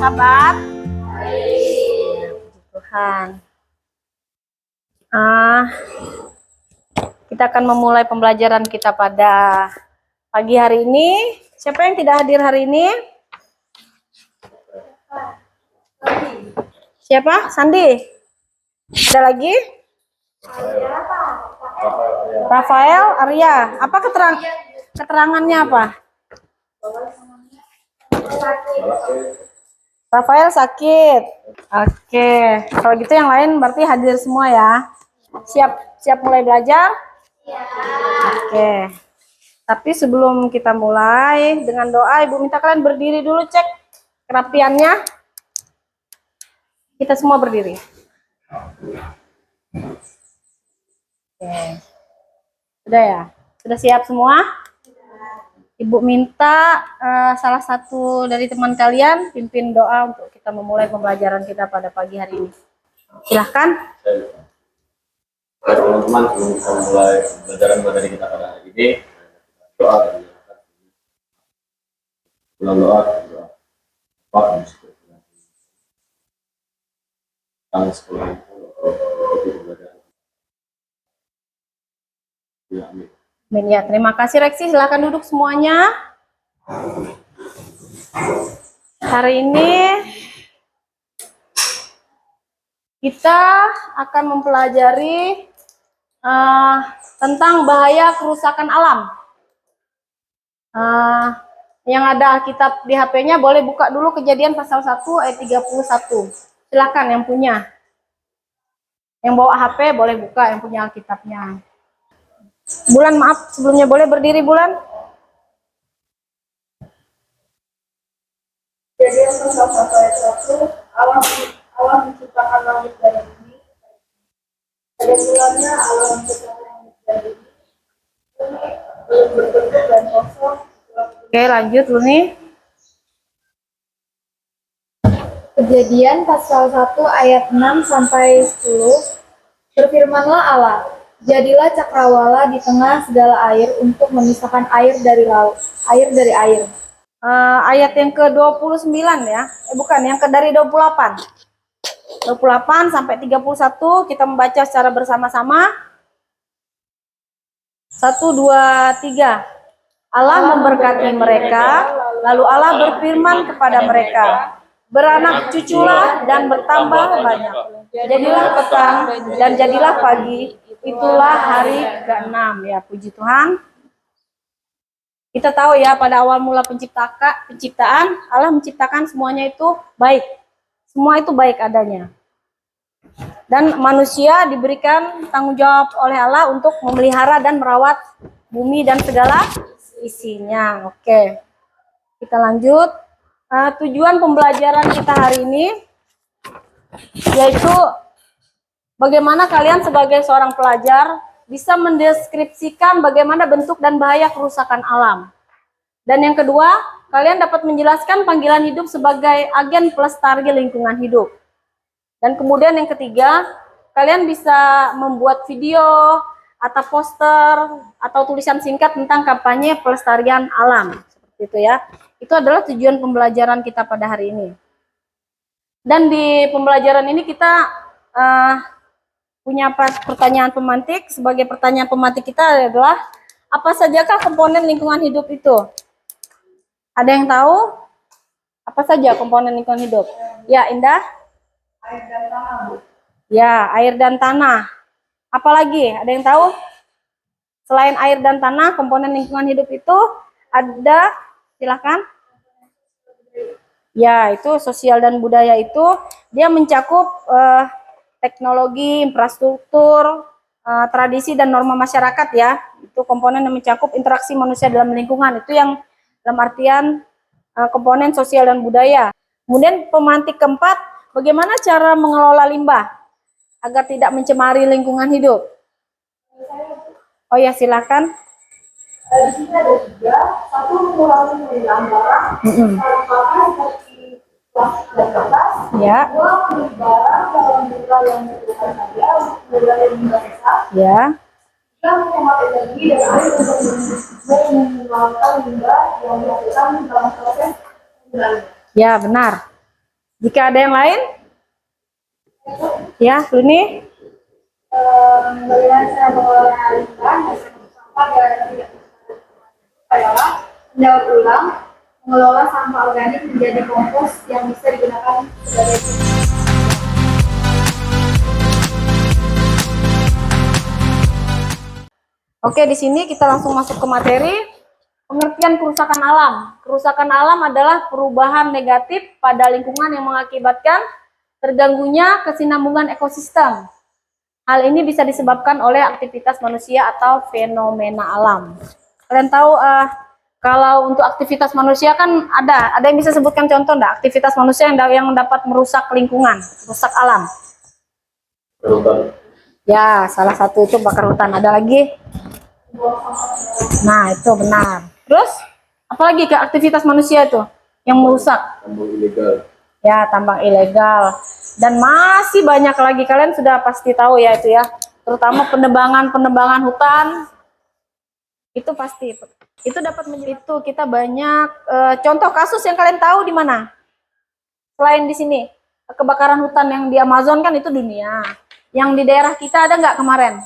kabar? Baik. Tuhan. Kita akan memulai pembelajaran kita pada pagi hari ini. Siapa yang tidak hadir hari ini? Siapa? Sandi? Ada lagi? Rafael, Arya. Apa keterangannya apa? Rafael sakit. Oke, kalau gitu yang lain berarti hadir semua ya. Siap mulai belajar? Oke. Tapi sebelum kita mulai dengan doa, Ibu minta kalian berdiri dulu, cek kerapiannya. Kita semua berdiri. Oke. Sudah ya? Sudah siap semua? Ibu minta salah satu dari teman kalian pimpin doa untuk kita memulai pembelajaran kita pada pagi hari ini. Silahkan. Teman-teman, sebelum kita mulai pembelajaran materi kita pada hari ini, doa dan doa Pak tentang sekolah ya, amin. Ya, terima kasih Reksi, silakan duduk semuanya. Hari ini kita akan mempelajari tentang bahaya kerusakan alam. Yang ada Alkitab di HP-nya boleh buka dulu Kejadian pasal 1 ayat 31. Silakan yang punya. Yang bawa HP boleh buka, yang punya Alkitabnya. Bulan, maaf sebelumnya, boleh berdiri Bulan? Kejadian pasal 1 ayat 1, Allah menciptakan langit dan bumi. Pada bulannya Allah menciptakan langit dan bumi, belum berbentuk dan kosong. Oke, lanjut Luni. Kejadian pasal 1 ayat 6 sampai 10. Berfirmanlah Allah, jadilah cakrawala di tengah segala air untuk memisahkan air dari laut, air dari air. Ayat yang ke-29 ya. Bukan, yang dari 28. 28 sampai 31 kita membaca secara bersama-sama. 1 2 3. Allah memberkati mereka, lalu Allah berfirman kepada mereka, beranak cuculah dan bertambah banyak. Jadilah petang dan jadilah pagi, itulah hari ke-6 ya, puji Tuhan. Kita tahu ya, pada awal mula penciptaan, Allah menciptakan semuanya itu baik. Semua itu baik adanya. Dan manusia diberikan tanggung jawab oleh Allah untuk memelihara dan merawat bumi dan segala isinya. Oke, kita lanjut. Tujuan pembelajaran kita hari ini yaitu bagaimana kalian sebagai seorang pelajar bisa mendeskripsikan bagaimana bentuk dan bahaya kerusakan alam. Dan yang kedua, kalian dapat menjelaskan panggilan hidup sebagai agen pelestari lingkungan hidup. Dan kemudian yang ketiga, kalian bisa membuat video atau poster atau tulisan singkat tentang kampanye pelestarian alam. Seperti itu ya. Itu adalah tujuan pembelajaran kita pada hari ini. Dan di pembelajaran ini kita punya pertanyaan pemantik. Sebagai pertanyaan pemantik kita adalah, apa sajakah komponen lingkungan hidup itu? Ada yang tahu? Apa saja komponen lingkungan hidup? Ya, Indah? Air dan tanah. Ya, air dan tanah. Apalagi? Ada yang tahu? Selain air dan tanah, komponen lingkungan hidup itu ada, silakan. Ya, itu sosial dan budaya itu dia mencakup teknologi, infrastruktur, tradisi dan norma masyarakat ya. Itu komponen yang mencakup interaksi manusia dalam lingkungan. Itu yang dalam artian komponen sosial dan budaya. Kemudian pemantik keempat, bagaimana cara mengelola limbah agar tidak mencemari lingkungan hidup? Oh ya, silakan. Di sini ada 3, satu mengurangi penggunaan barang, sampahnya seperti plastik dan kertas. Ya. 2, membeli barang dalam jumlah yang diperlukan saja untuk mengurangi limbah besar. Ya. 3, menghemat energi dan air untuk menghilangkan limbah yang dihasilkan dalam proses penggunaan. Ya, benar. Jika ada yang lain? Ya, Luni? Bagaimana cara mengelola limbah dan sampah agar tidak adalah mendaur ulang, mengelola sampah organik menjadi kompos yang bisa digunakan sebagai Oke, di sini kita langsung masuk ke materi. Pengertian kerusakan alam. Kerusakan alam adalah perubahan negatif pada lingkungan yang mengakibatkan terganggunya kesinambungan ekosistem. Hal ini bisa disebabkan oleh aktivitas manusia atau fenomena alam. Kalian tahu kalau untuk aktivitas manusia kan ada yang bisa sebutkan contoh enggak? Aktivitas manusia yang dapat merusak lingkungan, rusak alam. Berulang. Ya, salah satu itu bakar hutan. Ada lagi? Nah, itu benar. Terus, apalagi ke aktivitas manusia itu yang merusak? Tambang ilegal. Ya, tambang ilegal. Dan masih banyak lagi. Kalian sudah pasti tahu ya itu ya. Terutama penebangan hutan. Itu pasti. Itu dapat menjadi itu kita banyak contoh kasus yang kalian tahu di mana? Selain di sini, kebakaran hutan yang di Amazon kan itu dunia. Yang di daerah kita ada nggak kemarin?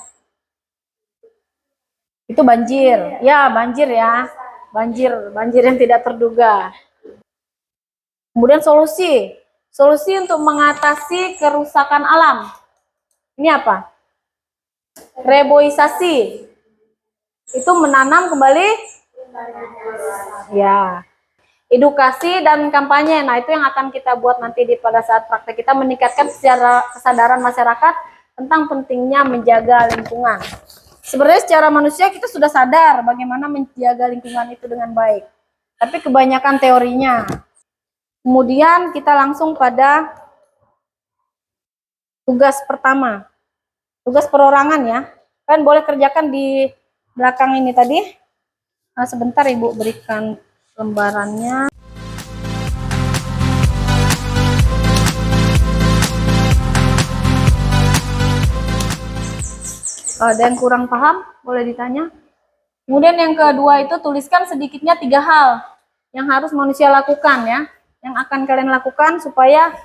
Itu banjir. Ya, banjir ya. Banjir yang tidak terduga. Kemudian solusi untuk mengatasi kerusakan alam. Ini apa? Reboisasi. Itu menanam kembali. Ya. Edukasi dan kampanye. Nah, itu yang akan kita buat nanti pada saat praktek kita, meningkatkan secara kesadaran masyarakat tentang pentingnya menjaga lingkungan. Sebenarnya secara manusia kita sudah sadar bagaimana menjaga lingkungan itu dengan baik. Tapi kebanyakan teorinya. Kemudian kita langsung pada tugas pertama. Tugas perorangan ya. Kalian boleh kerjakan di belakang ini tadi. Nah, sebentar Ibu berikan lembarannya. Kalau ada yang kurang paham, boleh ditanya. Kemudian yang kedua itu tuliskan sedikitnya 3 hal yang harus manusia lakukan ya. Yang akan kalian lakukan supaya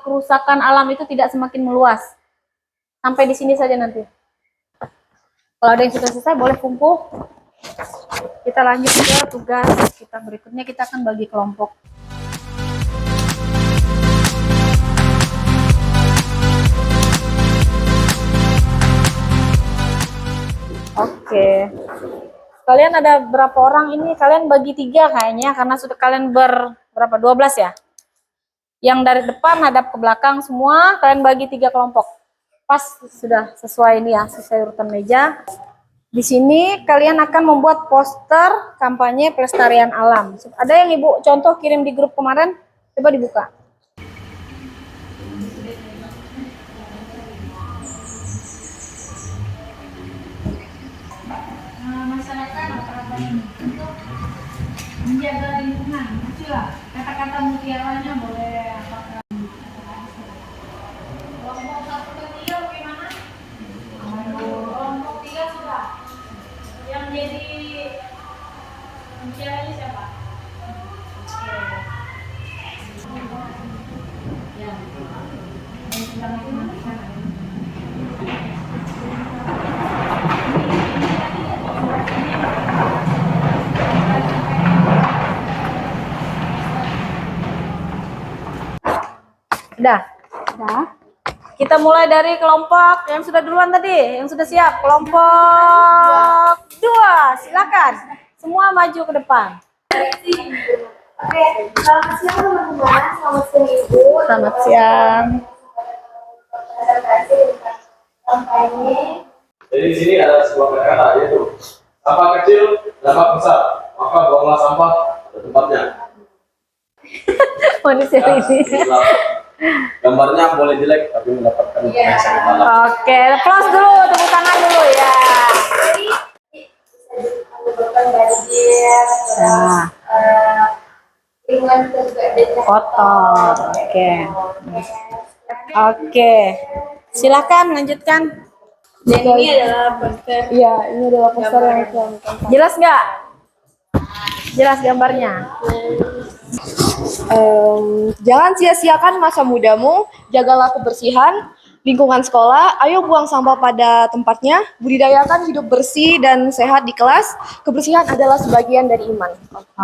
kerusakan alam itu tidak semakin meluas. Sampai di sini saja nanti. Kalau ada yang sudah selesai, boleh kumpul. Kita lanjut ke tugas kita berikutnya. Kita akan bagi kelompok. Oke. Kalian ada berapa orang ini? Kalian bagi 3 kayaknya, karena sudah kalian berapa? 12 ya? Yang dari depan hadap ke belakang semua, kalian bagi 3 kelompok. Pas, sudah sesuai ini ya, sesuai urutan meja. Di sini kalian akan membuat poster kampanye pelestarian alam. Ada yang Ibu contoh kirim di grup kemarin? Coba dibuka. Masyarakat untuk menjaga lingkungan, lah kata-kata mutiaranya boleh apakah kelompok 1 dan 3 bagaimana? Kelompok 3 sudah. Yang jadi mutiaranya siapa? Ya. Udah. Kita mulai dari kelompok yang sudah duluan tadi, yang sudah siap. Kelompok 2, silakan. Semua maju ke depan. Oke, selamat siang teman-teman, selamat siang Ibu. Selamat siang. Kampanye. Jadi di sini ada sebuah kata-kata yaitu sampah kecil, dampak besar. Maka buanglah sampah pada tempatnya. Manusia ini. Gambarnya boleh jelek tapi mendapatkan informasi yang dalam. Oke, applause dulu, tepuk tangan dulu ya. Menyebabkan banjir, terus lingkungan kita juga ada Kotor. Oke. Silakan lanjutkan. ini adalah poster. Iya, ini adalah poster yang jelas nggak? Jelas gambarnya. Jangan sia-siakan masa mudamu, jagalah kebersihan lingkungan sekolah, ayo buang sampah pada tempatnya, budidayakan hidup bersih dan sehat di kelas. Kebersihan adalah sebagian dari iman.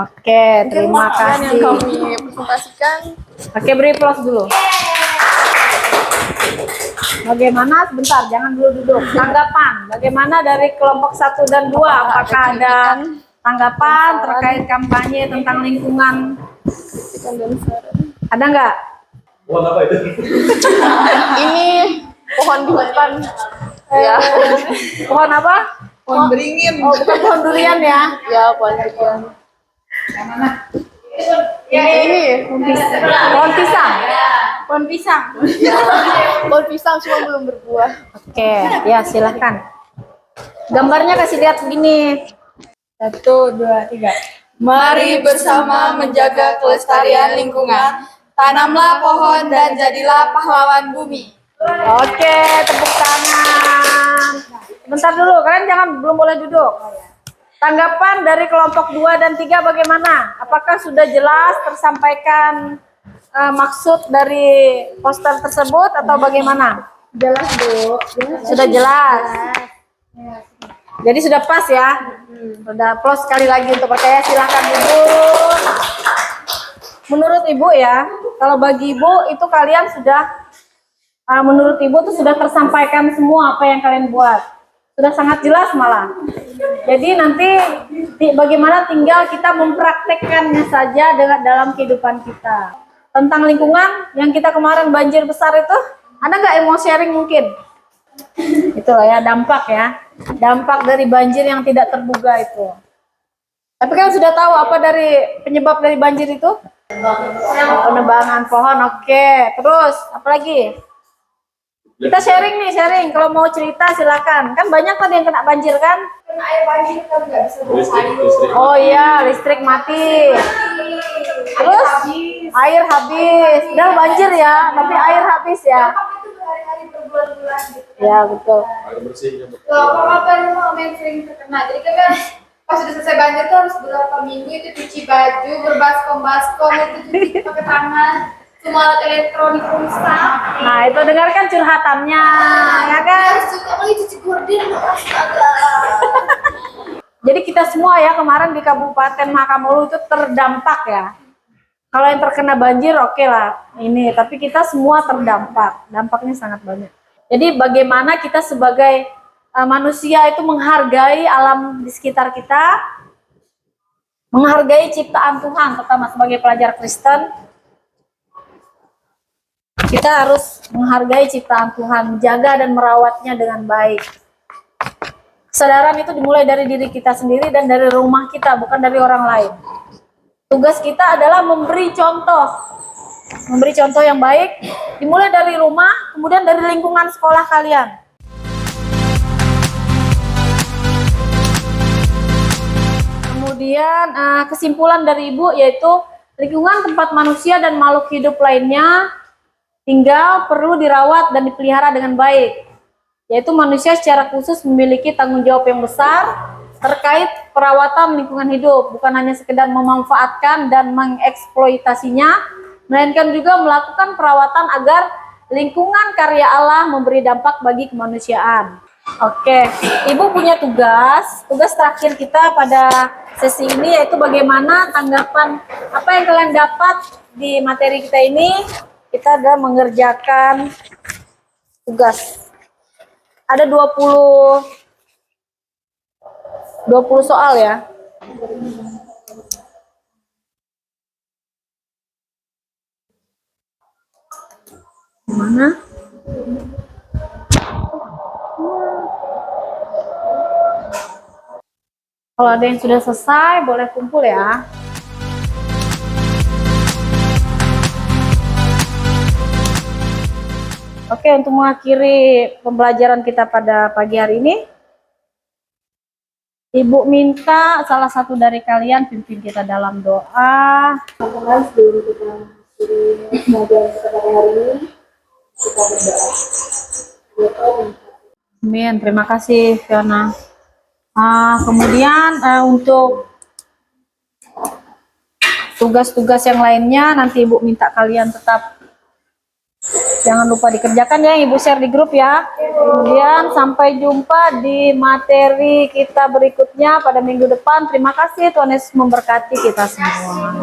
Oke, terima kasih. Yang kami presentasikan. Oke, beri applause dulu. Bagaimana? Sebentar, jangan dulu duduk. Tanggapan, bagaimana dari kelompok 1 dan 2? Apakah ada tanggapan terkait kampanye tentang lingkungan? Ada nggak? Buat apa itu? Ini pohon di hutan. Ya, Pohon apa? pohon beringin. Oh, bukan pohon durian ya? Ya, pohon beringin. Ini Pohon pisang. pohon pisang. Pohon pisang cuma belum berbuah. Oke, ya silahkan. Gambarnya kasih lihat begini. 1, 2, 3. Mari bersama menjaga kelestarian lingkungan. Tanamlah pohon dan jadilah pahlawan bumi. Oke, tepuk tangan. Bentar dulu, kalian belum boleh duduk. Tanggapan dari kelompok 2 dan 3 bagaimana? Apakah sudah jelas tersampaikan maksud dari poster tersebut atau bagaimana? Jelas, Bu. Sudah jelas. Jadi sudah pas ya. Sudah plus sekali lagi untuk percaya, silahkan Ibu. Menurut Ibu ya, kalau bagi Ibu itu kalian sudah menurut Ibu itu sudah tersampaikan semua apa yang kalian buat. Sudah sangat jelas malah. Jadi nanti bagaimana tinggal kita mempraktekkannya saja dalam kehidupan kita. Tentang lingkungan yang kita kemarin banjir besar itu, ada nggak yang mau sharing mungkin? Itulah ya dampak ya. Dampak dari banjir yang tidak terduga itu. Tapi kan sudah tahu apa dari penyebab dari banjir itu? Penebangan pohon. Oke, terus apa lagi? Kita sharing nih, sharing. Kalau mau cerita silakan. Kan banyak tadi yang kena banjir kan? Kena air banjir kan nggak bisa bawa sayur. Listrik. Oh iya, listrik mati. Terus air habis. Dan banjir ya, tapi air habis ya. Apa itu berhari-hari berbulan-bulan gitu. Ya betul. Air bersih. Loh, apa rumah yang sering terkena. Jadi kan pas sudah selesai banjir tuh harus berapa minggu itu cuci baju, berbaskom-baskom itu cuci pakai tangan. Semua alat elektronik rusak. Nah itu dengarkan curhatannya, ya kan? Harus juga lagi cuci gorden. Astaga. Jadi kita semua ya kemarin di Kabupaten Makamulu itu terdampak ya. Kalau yang terkena banjir oke lah ini, tapi kita semua terdampak. Dampaknya sangat banyak. Jadi bagaimana kita sebagai manusia itu menghargai alam di sekitar kita, menghargai ciptaan Tuhan, terutama sebagai pelajar Kristen. Kita harus menghargai ciptaan Tuhan, menjaga dan merawatnya dengan baik. Kesadaran itu dimulai dari diri kita sendiri dan dari rumah kita, bukan dari orang lain. Tugas kita adalah memberi contoh yang baik, dimulai dari rumah, kemudian dari lingkungan sekolah kalian. Kemudian kesimpulan dari Ibu yaitu lingkungan tempat manusia dan makhluk hidup lainnya tinggal perlu dirawat dan dipelihara dengan baik, yaitu manusia secara khusus memiliki tanggung jawab yang besar terkait perawatan lingkungan hidup, bukan hanya sekedar memanfaatkan dan mengeksploitasinya, melainkan juga melakukan perawatan agar lingkungan karya Allah memberi dampak bagi kemanusiaan. Oke, Ibu punya tugas terakhir kita pada sesi ini yaitu bagaimana tanggapan apa yang kalian dapat di materi kita ini. Kita ada mengerjakan tugas. Ada 20 soal ya. Mana? Kalau ada yang sudah selesai, boleh kumpul ya. Oke, untuk mengakhiri pembelajaran kita pada pagi hari ini, Ibu minta salah satu dari kalian pimpin kita dalam doa. Teman-teman, sebelum kita mengakhiri pembelajaran kita pada hari ini, kita berdoa. Amin, terima kasih Fiona. Kemudian untuk tugas-tugas yang lainnya nanti Ibu minta kalian tetap jangan lupa dikerjakan ya, Ibu share di grup ya. Kemudian sampai jumpa di materi kita berikutnya pada minggu depan. Terima kasih, Tuhan Yesus memberkati kita semua.